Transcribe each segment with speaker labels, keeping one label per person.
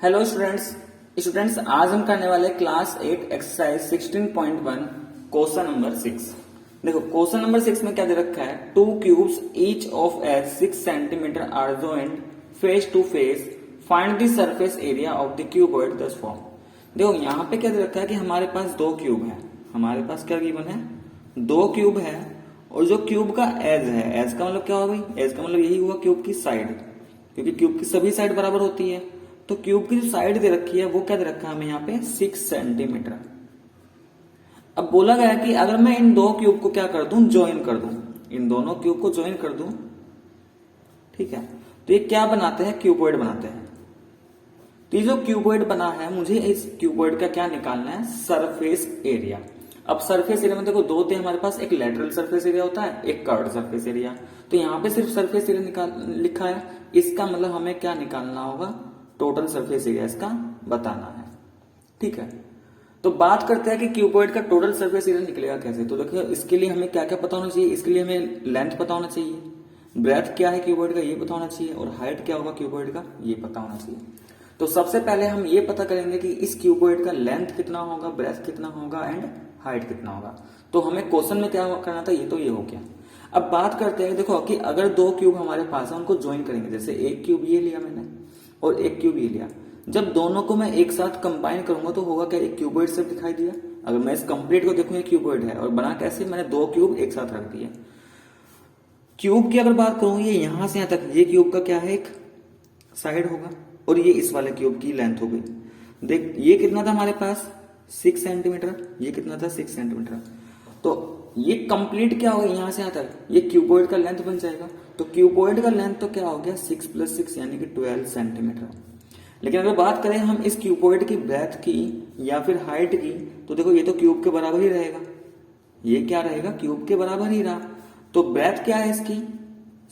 Speaker 1: Hello students आज हम करने वाले क्लास 8 एक्सरसाइज 16.1 क्वेश्चन नंबर 6। देखो क्वेश्चन नंबर 6 में क्या दे रखा है, two cubes each of edge 6 centimetre are joint face to face, find the surface area of the cuboid thus form. देखो यहाँ पे क्या दे रखा है कि हमारे पास दो क्यूब है, हमारे पास क्या गिवन है, दो क्यूब है और जो क्यूब का एज है, एज का मतलब क्या होगा, एज का मतलब यही हुआ क्यूब की साइड, क्योंकि क्यूब की सभी साइड बराबर होती है। तो क्यूब की जो साइड दे रखी है वो क्या दे रखा है हमें यहाँ पे 6 सेंटीमीटर। अब बोला गया कि अगर मैं इन दो क्यूब को क्या कर दूं, ज्वाइन कर दूं, इन दोनों क्यूब को ज्वाइन कर दूं, ठीक है, तो ये क्या बनाते हैं, क्यूबॉइड बनाते हैं। तो ये जो क्यूबॉइड बना है, मुझे इस क्यूबॉइड का क्या निकालना है, सरफेस एरिया। अब सरफेस एरिया में देखो दो थे हमारे पास, एक लेटरल सरफेस एरिया होता है, एक कर्व्ड सरफेस एरिया। तो यहाँ पे सिर्फ सरफेस एरिया लिखा है, इसका मतलब हमें क्या निकालना होगा, टोटल सरफेस एरिया इसका बताना है। ठीक है, तो बात करते हैं कि क्यूबॉइड का टोटल सरफेस एरिया निकलेगा कैसे। तो देखो इसके लिए हमें क्या क्या पता होना चाहिए, इसके लिए हमें लेंथ पता होना चाहिए, ब्रेथ क्या है क्यूबॉइड का ये पता होना चाहिए, और हाइट क्या होगा क्यूबॉइड का ये पता होना चाहिए। तो सबसे पहले हम ये पता करेंगे कि इस क्यूबॉइड का लेंथ कितना होगा, ब्रेथ कितना होगा एंड हाइट कितना होगा। तो हमें क्वेश्चन में क्या करना था, ये तो ये हो गया। अब बात करते हैं, देखो कि अगर दो क्यूब हमारे पास है उनको ज्वाइन करेंगे, जैसे एक क्यूब ये लिया मैंने और एक क्यूब ये लिया, जब दोनों को मैं एक साथ कंबाइन करूंगा तो होगा क्या, एक क्यूबॉइड से दिखाई दिया। अगर मैं इस कंप्लीट को देखूं, ये क्यूबॉइड है और बना कैसे, मैंने दो क्यूब एक साथ रख दिए। क्यूब की अगर बात करूं, ये यहां से यहां तक, ये क्यूब का क्या है, एक साइड होगा और ये इस वाले क्यूब की लेंथ हो गई। देख ये कितना था हमारे पास 6 सेंटीमीटर, ये कितना था 6 सेंटीमीटर। तो ये कंप्लीट क्या होगा, यहां से यहां तक ये क्यूबॉइड का लेंथ बन जाएगा। तो क्यूबॉइड का लेंथ तो क्या हो गया 6 + 6 यानी कि 12 सेंटीमीटर। लेकिन अगर बात करें हम इस क्यूबॉइड की ब्रेथ की या फिर हाइट की, तो देखो ये तो क्यूब के बराबर ही रहेगा, ये क्या रहेगा, क्यूब के बराबर ही रहा। तो ब्रेथ क्या है इसकी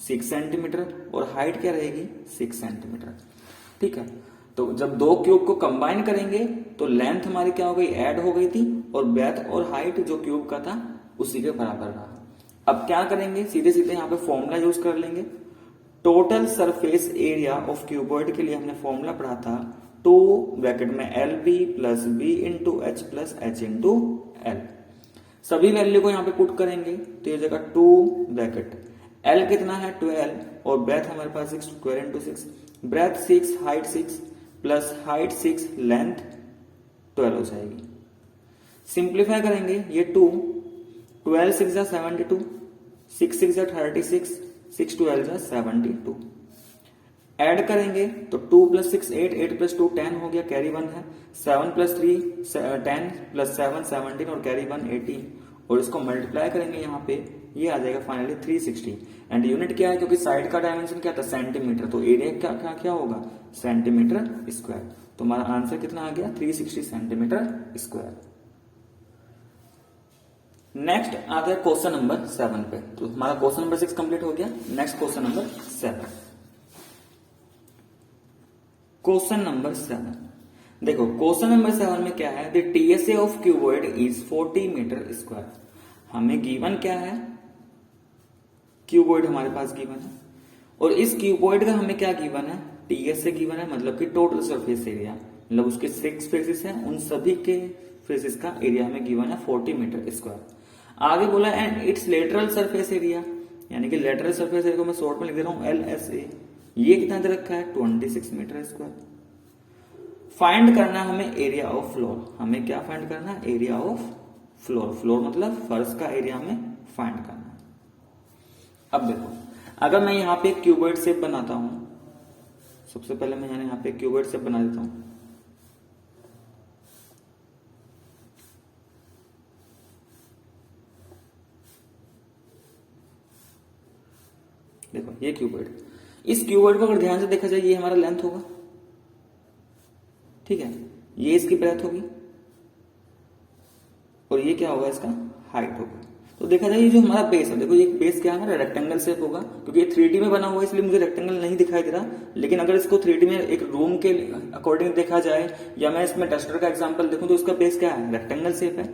Speaker 1: 6 सेंटीमीटर और हाइट क्या रहेगी 6 सेंटीमीटर। ठीक है, तो जब दो क्यूब को कंबाइन करेंगे तो लेंथ हमारी क्या हो गई, ऐड हो गई थी, और ब्रेथ और हाइट जो क्यूब का था उसी के बराबर रहा। अब क्या करेंगे, सीधे सीधे यहाँ पे फॉर्मूला यूज कर लेंगे। Total surface area of cuboid के लिए हमने फॉर्मूला पढ़ा था, 2 ब्रैकेट में LB + B × H + H × L। सभी वैल्यू को यहाँ पे पुट करेंगे तो ये जगह 2 ब्रैकेट, L कितना है 12 और ब्रेथ हमारे पास 6, 2 × 6, breadth 6, height 6 plus height 6, length 12 हो जाएगी। सिंप्लीफाई करेंगे, ये 2, 12 × 6 = 72, 6 × 6 = 36, 6 × 12 = 72। ऐड करेंगे तो 2 + 6 8, 8 + 2 10 हो गया, कैरी 1 है, 7 + 3 10 + 7 17 और कैरी 1 18। और इसको मल्टीप्लाई करेंगे यहाँ पे, ये आ जाएगा फाइनली 360। एंड यूनिट क्या है, क्योंकि साइड का डायमेंशन क्या था सेंटीमीटर, तो एरिया क्या क्या क्या होगा सेंटीमीटर स्क्वायर। तो हमारा आंसर कितना आ गया 360 सेंटीमीटर स्क्वायर। नेक्स्ट आता है क्वेश्चन नंबर 7 पे। तो हमारा क्वेश्चन नंबर 6 कंप्लीट हो गया। Next question number 7। Question number 7 देखो, क्वेश्चन नंबर 7 में क्या है, the TSA of cuboid is 40 metre square. हमें गिवन क्या है, क्यूबॉइड हमारे पास गिवन है, और इस क्यूबॉइड का हमें क्या गिवन है, TSA गिवन है, मतलब कि टोटल सरफेस एरिया, मतलब उसके 6 फेसेस हैं, उन सभी के फेसेस का एरिया हमें गिवन है 40 मीटर स्क्वायर। आगे बोला and it's lateral surface area, यानी कि लेटरल सरफेस एरिया को मैं शॉर्ट में लिख दे रहा हूं LSA, ये कितना दे रखा है 26 मीटर स्क्वायर। फाइंड करना हमें एरिया ऑफ फ्लोर, हमें क्या फाइंड करना है, एरिया ऑफ फ्लोर, फ्लोर मतलब फर्श का एरिया हमें फाइंड करना है। अब देखो, अगर मैं यहाँ पे क्यूबॉइड शेप बनाता हूं, सबसे पहले मैं यहाँ पे क्यूबॉइड शेप बना देता हूं। देखो ये क्यूबॉइड, इस क्यूबॉइड को अगर ध्यान से देखा जाए, ये हमारा लेंथ होगा, ठीक है, ये इसकी ब्रेथ होगी और ये क्या होगा, इसका हाइट होगा। तो देखा जाए ये जो हमारा बेस है, देखो ये बेस क्या है हमारा, रेक्टेंगल शेप होगा, क्योंकि ये 3D में बना हुआ है इसलिए मुझे रेक्टेंगल नहीं दिखाई दे रहा। लेकिन अगर इसको 3D में एक रूम के अकॉर्डिंग देखा जाए, या मैं इसमें डस्टर का एग्जांपल देखूं, तो इसका बेस क्या है, रेक्टेंगल शेप है।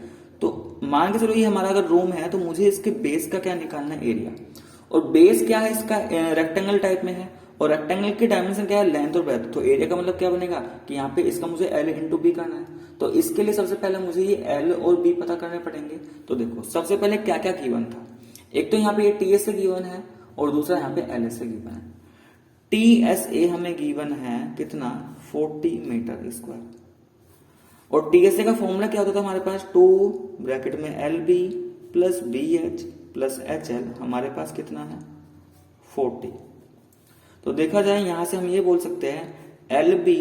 Speaker 1: तो मान के चलो ये हमारा अगर रूम है, तो मुझे इसके बेस का क्या निकालना है, एरिया। और बेस क्या है इसका, रेक्टेंगल टाइप में है, और रेक्टेंगल की डायमेंशन क्या है, लेंथ और ब्रेथ। तो एरिया का मतलब क्या बनेगा कि यहाँ पे इसका मुझे एल इंटू बी करना है। तो इसके लिए सबसे पहले मुझे ये एल और बी पता करने पड़ेंगे। तो देखो सबसे पहले क्या क्या गिवन था, एक तो यहाँ पे ये टी एस से गिवन है और दूसरा यहाँ पे एल एस से गिवन है। टी एस ए हमें गिवन है कितना, 40 मीटर स्क्वायर। और टी एस ए का फॉर्मूला क्या होता था हमारे पास, 2 ब्रैकेट में L B plus B H plus H L, हमारे पास कितना है 40। तो देखा जाए यहां से हम ये बोल सकते हैं L B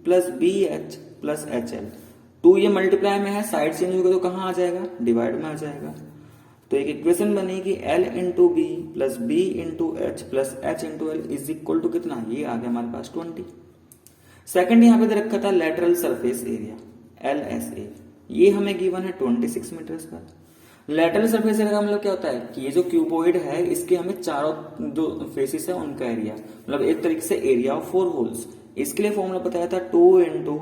Speaker 1: plus B H plus H L. 2 ये मल्टीप्लाई में है, साइड चेंज होगा तो कहां आ जाएगा, डिवाइड में आ जाएगा। तो एक इक्वेशन बनेगी L into B plus B into H plus H into L is equal to कितना, ये आ गया हमारे पास 20। सेकंड यहाँ पे दे रखा था lateral surface area L S A, ये हमें गिवन है 26 metre square. Lateral surface area का मतलब क्या होता है कि ये जो क्यूबॉइड है इसके हमें चारों जो फेसिस है उनका एरिया, मतलब एक तरीके से एरिया ऑफ 4 होल्स। इसके लिए फॉर्मूला बताया था 2 into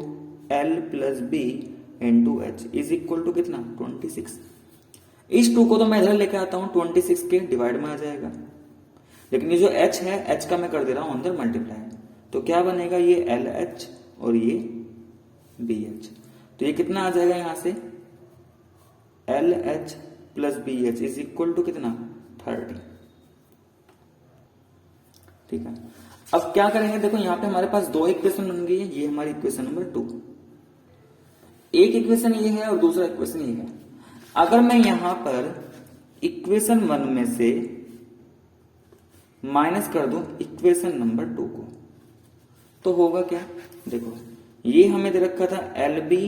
Speaker 1: L plus B into H is equal to कितना 26। इस 2 को तो मैं इधर लेके आता हूं 26 के डिवाइड में आ जाएगा, लेकिन ये जो h है h का मैं कर दे रहा हूं अंदर मल्टीप्लाई। तो क्या बनेगा, ये एल एच और ये बी एच। तो ये कितना आ जाएगा यहां से L H plus B H is equal to कितना 30। ठीक है, अब क्या करेंगे, देखो यहां पे हमारे पास 2 इक्वेशन बन गई है, ये हमारी इक्वेशन नंबर 2। एक इक्वेशन ये है और दूसरा इक्वेशन ये है। अगर मैं यहां पर इक्वेशन 1 में से माइनस कर दूं इक्वेशन नंबर 2 को, तो होगा क्या, देखो ये हमें दे रखा था L B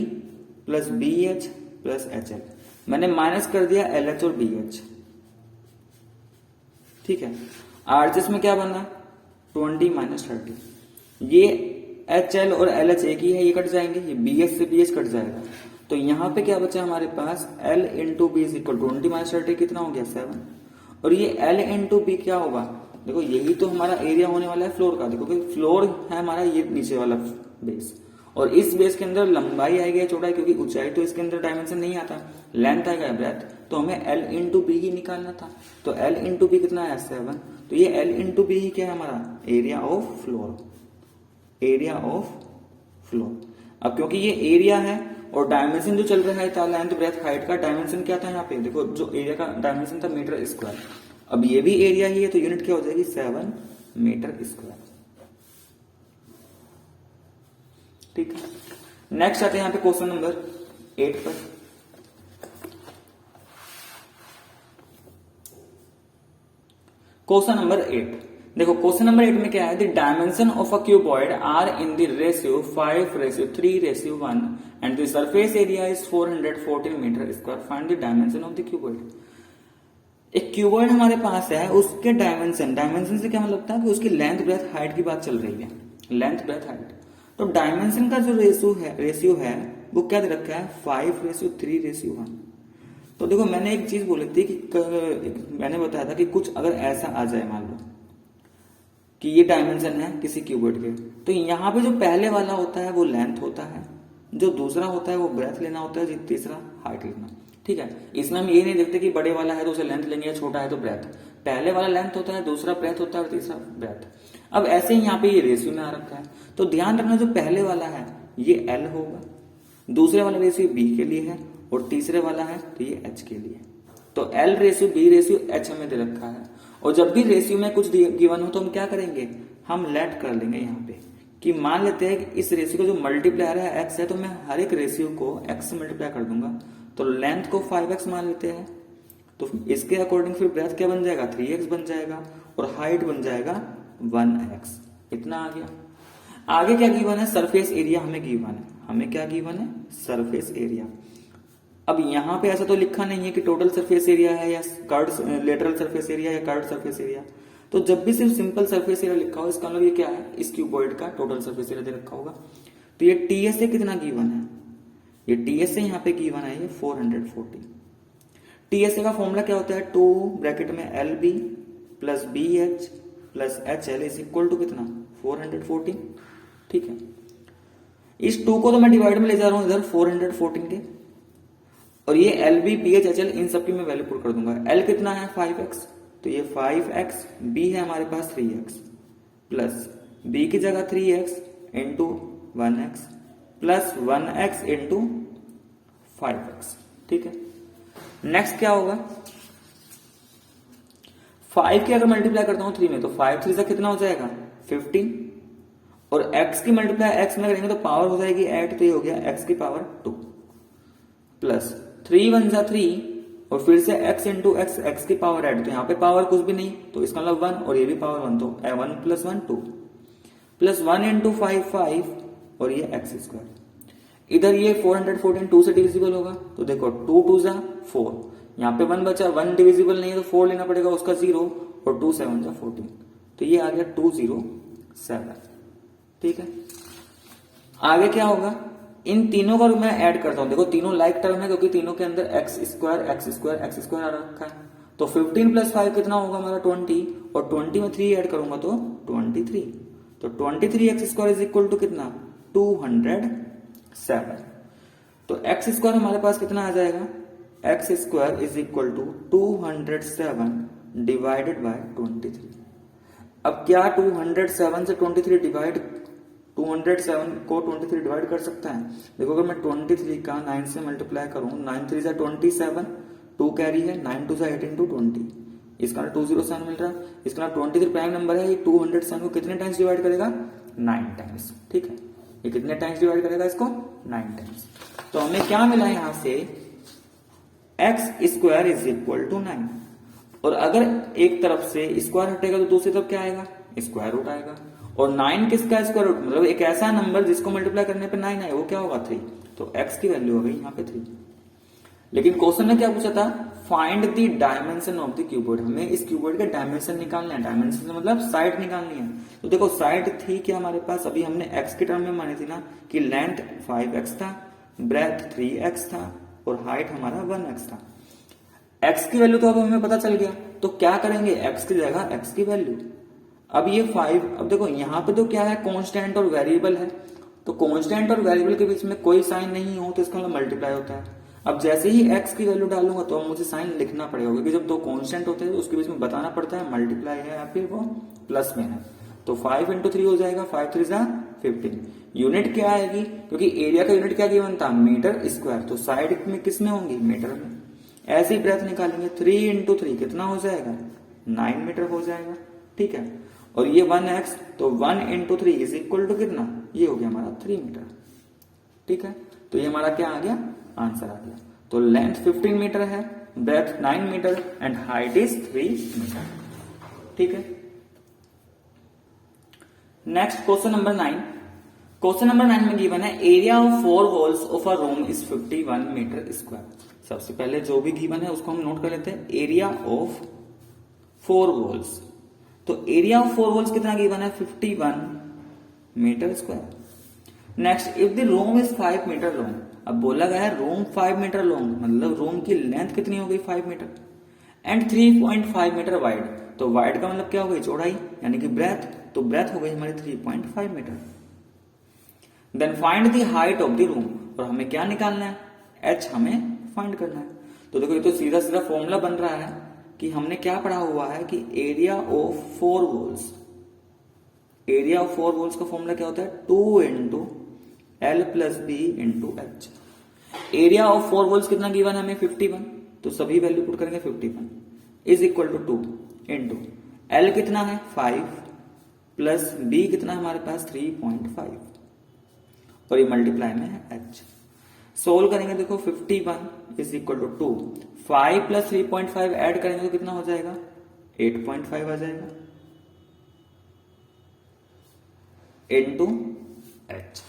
Speaker 1: plus B H plus H L, मैंने माइनस कर दिया एल एच और बी एच। ठीक है, आरएचएस में क्या बना 20 माइनस 30। ये एच एल और एल एच एक ही है, ये कट जाएंगे, ये बी एच से बी एच कट जाएगा। तो यहां पे क्या बचा हमारे पास L into B is equal 20 minus 30 कितना हो गया 7। और ये एल इंटू बी क्या होगा, देखो यही तो हमारा एरिया होने वाला है फ्लोर का। देखो फ्लोर है हमारा ये नीचे वाला बेस, और इस बेस के अंदर लंबाई आएगी या चौड़ाई, क्योंकि ऊंचाई तो इसके अंदर डायमेंशन नहीं आता, लेंथ आएगा ब्रेथ, तो हमें एल इंटू बी ही निकालना था। तो एल इंटू बी कितना है 7। तो ये एल इंटू बी ही क्या है हमारा area of floor, area of floor. अब क्योंकि ये एरिया है और डायमेंशन जो चल रहा है था लेंथ ब्रेथ हाइट का, डायमेंशन क्या था यहाँ पे, देखो जो एरिया का डायमेंशन था मीटर स्क्वायर, अब ये भी एरिया ही है तो यूनिट क्या हो जाएगी 7 मीटर स्क्वायर। ठीक है, नेक्स्ट आते हैं यहाँ पे क्वेश्चन नंबर 8 पर। क्वेश्चन नंबर 8, देखो क्वेश्चन नंबर 8 में क्या है, the dimension of a cuboid are in the ratio 5:3:1 and the surface area is 414 metre square, find the dimension of the cuboid. एक क्यूबॉइड हमारे पास है, उसके डायमेंशन से क्या मतलब था कि उसकी लेंथ ब्रेथ हाइट की बात चल रही है, लेंथ ब्रेथ हाइट। तो डायमेंशन का जो रेशियो है वो क्या दे रखा है 5:3:1। तो देखो मैंने एक चीज बोली थी कि मैंने बताया था कि कुछ अगर ऐसा आ जाए, मान लो कि ये डायमेंशन है किसी क्यूबॉइड के, तो यहाँ पे जो पहले वाला होता है वो लेंथ होता है, जो दूसरा होता है वो ब्रेथ लेना होता है, जो तीसरा हाइट लेना। ठीक है, इसमें हम ये नहीं देखते कि बड़े वाला है तो उसे लेंथ लेंगे या छोटा है तो ब्रेथ, पहले वाला लेंथ होता है, दूसरा ब्रेथ होता है और तीसरा ब्रेथ। अब ऐसे ही यहाँ पे ये रेशियो में आ रखा है, तो ध्यान रखना जो पहले वाला है ये एल होगा, दूसरे वाला रेशियो बी के लिए है और तीसरे वाला है तो ये एच के लिए। तो L ratio B ratio H हमें दे रखा है, और जब भी रेशियो में कुछ गिवन हो तो हम क्या करेंगे, हम लेट कर लेंगे यहाँ पे कि मान लेते हैं कि इस रेशियो का जो मल्टीप्लायर है एक्स है, तो मैं हर एक रेशियो को एक्स से मल्टीप्लाई कर दूंगा। तो लेंथ को 5x मान लेते हैं, तो इसके अकॉर्डिंग फिर ब्रेथ क्या बन जाएगा 3x बन जाएगा और हाइट बन जाएगा 1x। इतना आ गया। आगे क्या गिवन है, सरफेस एरिया हमें गिवन है, हमें क्या गिवन है सरफेस एरिया। अब यहाँ पे ऐसा तो लिखा नहीं है कि टोटल सरफेस एरिया है या कर्व्ड लेटरल सरफेस एरिया या कर्व्ड सरफेस एरिया। तो जब भी सिर्फ सिंपल सरफेस एरिया लिखा हो इसका मतलब ये क्या है, इस क्यूबॉइड का टोटल सरफेस एरिया दे रखा होगा। तो ये टीएस से कितना गिवन है, ये टीएस से यहाँ पे गिवन है ये 440। टीएस का फॉर्मूला क्या होता है 2 ब्रैकेट में L B plus B H plus H L is equal to कितना 414। ठीक है, इस 2 को तो मैं डिवाइड में ले जा रहा हूं इधर 414 के, और ये L B B H H L इन सबकी मैं वैल्यू पुट कर दूंगा। एल कितना है 5x, तो ये 5x, बी है हमारे पास 3x प्लस b की जगह 3x into 1x plus 1x into 5x। ठीक है, नेक्स्ट क्या होगा, 5 की अगर मल्टीप्लाई करता हूं 3 में तो 5 3 से कितना हो जाएगा 15, और x की मल्टीप्लाई x में करेंगे तो पावर हो जाएगी 8, तो ये हो गया x की पावर 2 प्लस 3 1 जा 3 और फिर से x इंटू एक्स, x की पावर 8, तो यहाँ पे पावर कुछ भी नहीं तो इसका मतलब 1 और ये भी पावर 1, तो 1 प्लस 1 2 प्लस 1 इंटू 5 5 और ये एक्स स्क्वायर। इधर ये 414 2 से डिविजिबल होगा, तो देखो 2 2 जा 4, यहाँ पे 1 बचा, 1 डिविजिबल नहीं है तो 4 लेना पड़ेगा उसका 0, और 2 7 जा 14, तो ये आ गया 207। ठीक है, आगे क्या होगा, इन तीनों का मैं ऐड करता हूं, देखो तीनों लाइक टर्म है क्योंकि तीनों के अंदर X square X square X square आ रखा है, तो 15 प्लस 5 कितना होगा हमारा 20, और 20 में 3 ऐड करूंगा तो 23, तो 23 X square is equal to कितना 207। तो एक्स स्क्वायर हमारे पास कितना आ जाएगा, X square is equal to 207 divided by 23। अब क्या 207 से 23 डिवाइड, 207 को 23 डिवाइड कर सकता है, देखो अगर मैं 23 का 9 से मल्टीप्लाई करूं, 9 3 जा 27, 2 कैरी है, 9 2 जा 18 टू 20, इसका 207 मिल रहा है, इसका 23 प्राइम नंबर है, ये 207 को कितने टाइम्स डिवाइड करेगा 9 टाइम्स। ठीक है, ये कितने टाइम्स डिवाइड करेगा इसको 9 टाइम्स। तो हमें क्या मिला यहां से X square is equal to 9, और अगर एक तरफ से स्क्वायर हटेगा तो दूसरी तरफ क्या आएगा स्क्वायर रूट आएगा, और 9 किसका स्क्वायर रूट, मतलब एक ऐसा नंबर जिसको मल्टीप्लाई करने पे 9 आए, वो क्या होगा 3, तो x की वैल्यू हो गई यहाँ पे 3। लेकिन क्वेश्चन ने क्या पूछा था, find the dimension of the cuboid, हमें इस क्यूबॉइड के डायमेंशन निकालने हैं, डायमेंशन मतलब साइड निकालनी है। तो देखो साइड थी क्या हमारे पास, अभी हमने x के टर्म में मानी थी ना कि लेंथ 5x था, ब्रेथ 3x था, और हाइट हमारा 1x था। x की वैल्यू तो अब हमें पता चल गया, तो क्या करेंगे x की जगह x की वैल्यू, अब ये 5, अब देखो यहाँ पे तो क्या है कांस्टेंट और वेरिएबल है, तो कांस्टेंट और वेरिएबल के बीच में कोई साइन नहीं हो तो इसका मतलब मल्टीप्लाई होता है। अब जैसे ही x की वैल्यू डालूंगा तो मुझे साइन लिखना पड़ेगा, क्योंकि जब दो कांस्टेंट होते हैं तो उसके बीच में बताना पड़ता है मल्टीप्लाई है या फिर वो प्लस में है। तो 5 इंटू 3 हो जाएगा, 5 3 जा 15। यूनिट क्या आएगी, क्योंकि एरिया का यूनिट क्या गिवन था मीटर स्क्वायर, तो साइड में किस में होंगी मीटर में। ऐसी ब्रेथ निकालेंगे, 3 इंटू 3 कितना हो जाएगा 9 मीटर हो जाएगा। ठीक है, और ये 1x, तो 1 इंटू 3 इज इक्वल टू कितना, ये हो गया हमारा 3 मीटर। ठीक है, तो ये हमारा क्या आ गया आंसर आ गया। तो लेंथ 15 मीटर है, breadth 9 metre and height is 3 metre. ठीक है, next question number 9। Question number 9 में गिवन है area of 4 walls of a room is 51 metre square. सबसे पहले जो भी गिवन है उसको हम नोट कर लेते हैं, एरिया ऑफ 4 वॉल्स, तो एरिया ऑफ 4 वॉल्स कितना गिवन है 51 metre square. Next, if the room is 5 metre long, अब बोला गया है रूम 5 मीटर लॉन्ग, मतलब रूम की लेंथ कितनी हो गई 5 मीटर, एंड 3.5 मीटर वाइड, तो वाइड का मतलब क्या हो गई चौड़ाई यानी कि ब्रेथ, तो ब्रेथ हो गई हमारी 3.5 metre. Then find the height of the room, और हमें क्या निकालना है h हमें फाइंड करना है। तो देखो ये तो सीधा सीधा फॉर्मूला बन रहा है कि हमने क्या पढ़ा हुआ है कि area of 4 walls, area of 4 walls का फॉर्मूला क्या होता है 2 into L plus B into H. Area of 4 walls कितना गिवन है हमें 51, तो सभी वैल्यू पुट करेंगे 51 is equal to 2 into L कितना है 5 प्लस बी कितना हमारे पास 3.5, और ये मल्टीप्लाई में है एच। सोल्व करेंगे, देखो 51 इज इक्वल टू 2, 5 प्लस 3.5 ऐड करेंगे तो कितना हो जाएगा 8.5 आ जाएगा into H.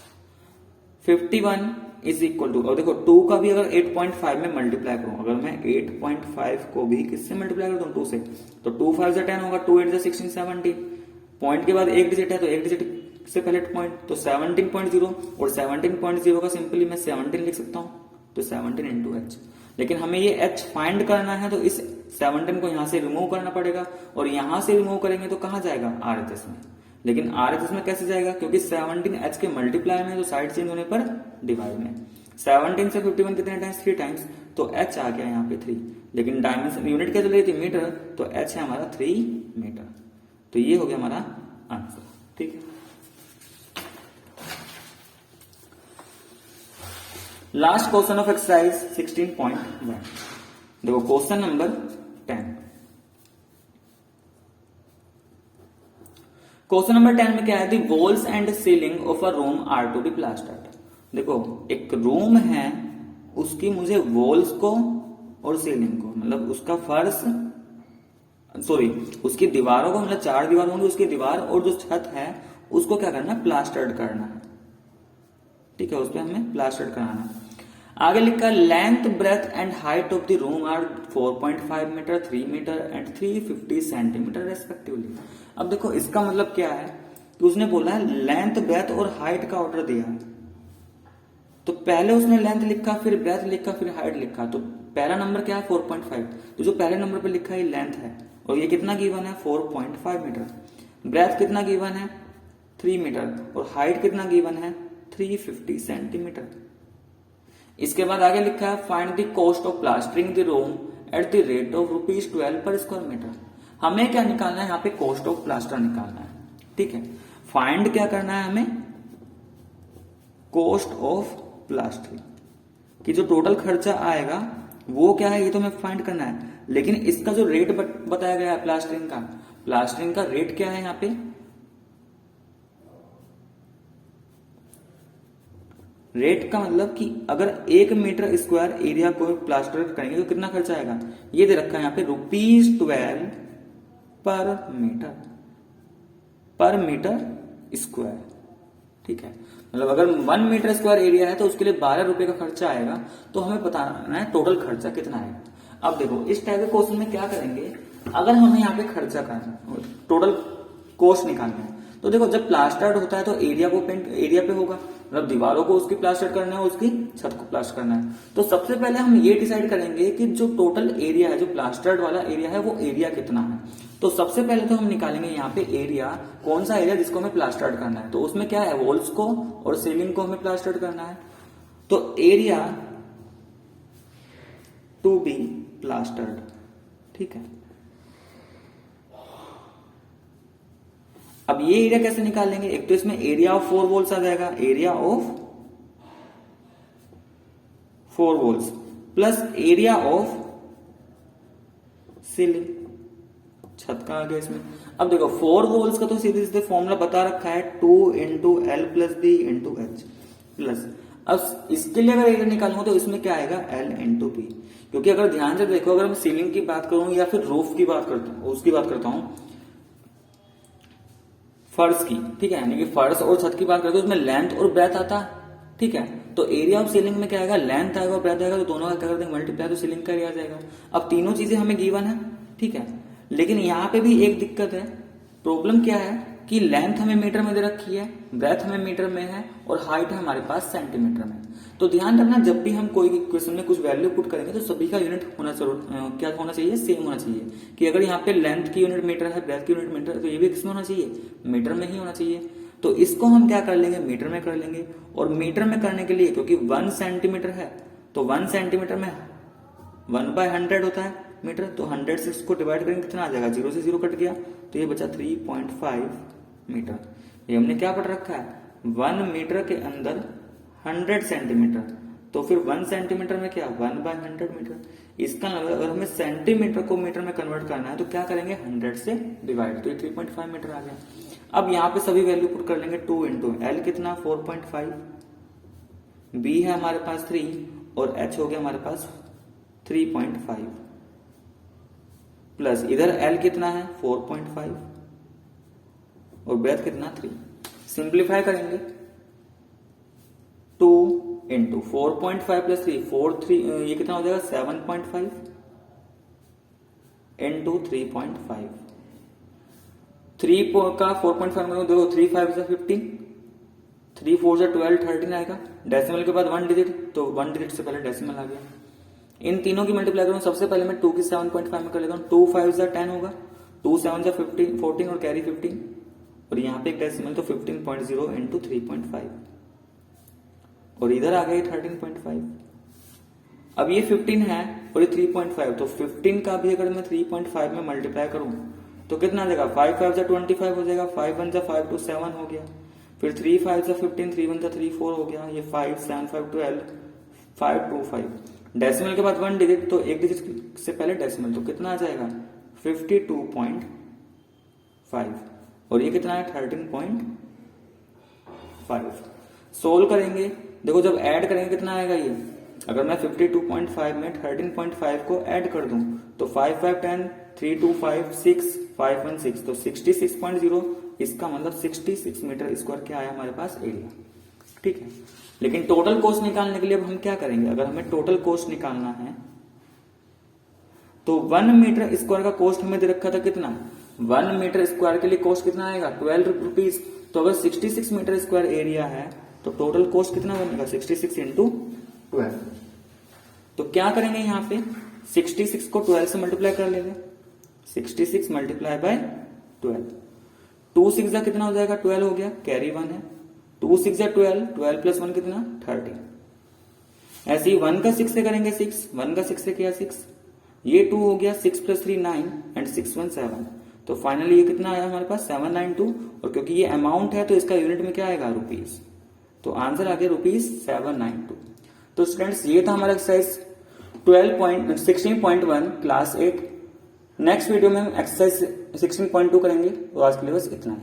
Speaker 1: 51 is equal to, और देखो 2 का भी अगर 8.5 में मल्टीप्लाई करूं, अगर मैं 8.5 को भी किससे मल्टीप्लाई करता हूं 2 से, तो 2 5 जा 10 होगा, 2 8 जा 16 17, पॉइंट के बाद एक डिजिट है तो एक डिजिट से पहले पॉइंट, तो 17.0, और 17.0 का सिंपली मैं 17 लिख सकता हूं, तो 17 इंटू एच। लेकिन हमें ये एच फाइंड करना है, तो इस 17 को यहां से रिमूव करना पड़ेगा, और यहां से रिमूव करेंगे तो कहां जाएगा आरएचएस में। लेकिन आरएचएस में कैसे जाएगा, क्योंकि 17 एच के मल्टीप्लाई में, तो साइड चेंज होने पर डिवाइड में। 17 से 51 कितने टाइम्स 3 टाइम्स, तो एच आ गया यहाँ पे 3, लेकिन डायमेंशन यूनिट क्या चल रही थी मीटर, तो एच है हमारा 3 मीटर। तो ये हो गया हमारा आंसर। ठीक है, लास्ट क्वेश्चन ऑफ एक्सरसाइज 16.1, देखो क्वेश्चन नंबर 10। क्वेश्चन नंबर 10 में क्या है, the walls and ceiling of a room are to be plastered. देखो एक रूम है, उसकी मुझे वॉल्स को और सीलिंग को, मतलब उसका फर्श, सॉरी उसकी दीवारों को, मतलब 4 दीवार होंगी उसकी दीवार, और जो छत है उसको क्या करना है, प्लास्टर्ड करना है। ठीक है, उस पर हमें प्लास्टर्ड कराना है। आगे लिखा length breadth and height of the room are 4.5 metre, 3 metre and 350 centimetre respectively. अब देखो इसका मतलब क्या है कि उसने बोला है लेंथ ब्रेथ और हाइट का ऑर्डर दिया है, तो पहले उसने लेंथ लिखा, फिर ब्रेथ लिखा, फिर हाइट लिखा। तो पहला नंबर क्या है 4.5, तो जो पहले नंबर पे लिखा है लेंथ है, और ये कितना गिवन है 4.5 मीटर। ब्रेथ कितना गिवन है 3 मीटर, और हाइट कितना गिवन है 350 सेंटीमीटर। इसके बाद आगे लिखा है find the cost of plastering the room at the rate of ₹12 पर स्क्वायर मीटर। हमें क्या निकालना है यहाँ पे, कॉस्ट ऑफ प्लास्टर निकालना है। ठीक है, फाइंड क्या करना है हमें, कॉस्ट ऑफ प्लास्टरिंग कि जो टोटल खर्चा आएगा वो क्या है, ये तो हमें फाइंड करना है। लेकिन इसका जो रेट बताया गया है प्लास्टरिंग का रेट क्या है यहाँ पे, रेट का मतलब कि अगर 1 मीटर स्क्वायर एरिया को प्लास्टर करेंगे तो कितना खर्चा आएगा, ये दे रखा है यहाँ पे ₹12 पर मीटर स्क्वायर। ठीक है, मतलब अगर 1 मीटर स्क्वायर एरिया है तो उसके लिए ₹12 का खर्चा आएगा, तो हमें बताना है टोटल खर्चा कितना आएगा। अब देखो इस टाइप के क्वेश्चन में क्या करेंगे, अगर हमें यहाँ पे खर्चा करना है, टोटल कॉस्ट निकालना है, तो देखो जब प्लास्टर्ड होता है तो एरिया को पेंट एरिया पे होगा, मतलब दीवारों को उसकी प्लास्टर करना है, उसकी छत को प्लास्टर करना है। तो सबसे पहले हम ये डिसाइड करेंगे कि जो टोटल एरिया है, जो प्लास्टर्ड वाला एरिया है, वो एरिया कितना है। तो सबसे पहले तो हम निकालेंगे यहाँ पे एरिया, कौन सा एरिया जिसको हमें प्लास्टर्ड करना है। तो उसमें क्या है, वॉल्स को और सीलिंग को हमें प्लास्टर्ड करना है। तो एरिया टू बी प्लास्टर्ड, ठीक है। अब ये एरिया कैसे निकालेंगे, एक तो इसमें एरिया ऑफ 4 वॉल्स आ जाएगा, area of 4 walls plus area of ceiling, छत का आ गया इसमें। अब देखो 4 वॉल्स का तो सीधे सीधे फॉर्मूला बता रखा है 2 × L + B × H प्लस, अब इसके लिए अगर एरिया निकालूंगा तो इसमें क्या आएगा L × B, क्योंकि अगर ध्यान से देखो, अगर मैं सीलिंग की बात करूं या फिर रूफ की बात करता हूं फर्श की, ठीक है, यानी कि फर्श और छत की बात करते हैं, उसमें लेंथ और ब्रेथ आता है। ठीक है, तो एरिया ऑफ सीलिंग में क्या आएगा, लेंथ आएगा और ब्रेथ आएगा, तो दोनों का क्या करते हैं मल्टीप्लाई, तो सीलिंग का एरिया आ जाएगा। अब तीनों चीजें हमें गिवन है, ठीक है, लेकिन यहाँ पे भी एक दिक्कत है। प्रॉब्लम क्या है कि लेंथ हमें मीटर में दे रखी है, ब्रेथ हमें मीटर में है, और हाइट है हमारे पास सेंटीमीटर में। तो ध्यान रखना, जब भी हम कोई क्वेश्चन में कुछ वैल्यू पुट करेंगे तो सभी का यूनिट होना क्या होना चाहिए, सेम होना चाहिए। कि अगर यहाँ पे लेंथ की यूनिट मीटर है, ब्रेथ की यूनिट मीटर है, तो ये भी किसमें होना चाहिए, मीटर में ही होना चाहिए। तो इसको हम क्या कर लेंगे, मीटर में कर लेंगे। और मीटर में करने के लिए, क्योंकि 1 सेंटीमीटर है, तो 1 सेंटीमीटर में 1/100 होता है मीटर, तो 100 से इसको डिवाइड करेंगे कितना आ जाएगा, 0 से 0 कट गया, तो ये बचा 3.5 मीटर। ये हमने क्या पढ़ रखा है, 1 मीटर के अंदर 100 सेंटीमीटर, तो फिर 1 सेंटीमीटर में क्या 1/100 मीटर। इसका मतलब अगर हमें सेंटीमीटर को मीटर में कन्वर्ट करना है तो क्या करेंगे 100 से डिवाइड, तो ये 3.5 मीटर आ गया। अब यहाँ पे सभी वैल्यू पुट कर लेंगे, 2 × L कितना 4.5, B है हमारे पास 3, और H हो गया हमारे पास 3.5, प्लस इधर L कितना है 4.5, और ब्रेथ कितना 3। सिंप्लीफाई करेंगे, 2 × 4.5 + 3 ये कितना हो जाएगा 7.5 × 3.5। 3 का 4.5 में देखो 3 5 से 15, 3 4 से 12, 13 आएगा। डेसिमल के बाद 1 डिजिट, तो 1 डिजिट से पहले डेसिमल आ गया। इन तीनों की मल्टीप्लाई करूँ, सबसे पहले मैं 2 की 7.5 में कर लेता हूँ। 2 5 से 10 होगा, 2 7 से 15 14 और कैरी 15, और यहाँ पे एक डेसिमल, तो 15.0 × 3.5, और इधर आ गया 13.5। अब ये 15 है और ये 3.5, तो 15 का भी अगर मैं 3.5 में मल्टीप्लाई करूं तो कितना आ जाएगा, 5 5 से 25 हो जाएगा, 5 1 से 5 2 7 हो गया, फिर 3 5 से 15, 3 1 से 3 4 हो गया, ये 5 7 5 12, 525। डेसिमल के बाद 1 डिजिट, तो एक डिजिट से पहले डेसिमल, तो कितना आ जाएगा 52.5 और ये कितना है 13.5। सोल्व करेंगे, देखो जब ऐड करेंगे कितना आएगा ये, अगर मैं 52.5 में 13.5 को ऐड कर दूं तो 5 5 10, 3 2 5 6 5 1 6, तो 66.0, इसका मतलब 66 मीटर स्क्वायर क्या आया हमारे पास एरिया। ठीक है, लेकिन टोटल कॉस्ट निकालने के लिए अब हम क्या करेंगे, अगर हमें टोटल कॉस्ट निकालना है तो 1 मीटर स्क्वायर का कॉस्ट हमें दे रखा था कितना, 1 मीटर स्क्वायर के लिए कॉस्ट कितना आएगा 12 रुपीज। तो अगर 66 मीटर स्क्वायर एरिया है तो टोटल कॉस्ट कितना बनेगा 66 इंटू 12। तो क्या करेंगे यहाँ पे 66 को 12 से मल्टीप्लाई कर लेंगे, 66 मल्टीप्लाई बाय 12, 2 6 जा कितना हो जाएगा 12 हो गया, कैरी 1 है, 2 6 जा 12, 12 प्लस 1 कितना 13। ऐसे ही 1 का 6 से करेंगे 6, 1 का 6 से किया 6, ये 2 हो गया, 6 प्लस 3 9 एंड 6 1 7, तो फाइनली ये कितना आया हमारे पास 792, और क्योंकि ये अमाउंट है तो इसका यूनिट में क्या आएगा रुपीज, तो आंसर आ गया ₹792। तो स्टूडेंट्स ये था हमारा एक्सरसाइज 16.1 क्लास 8। नेक्स्ट वीडियो में हम एक्सरसाइज 16.2 करेंगे, तो आज के लिए बस इतना ही।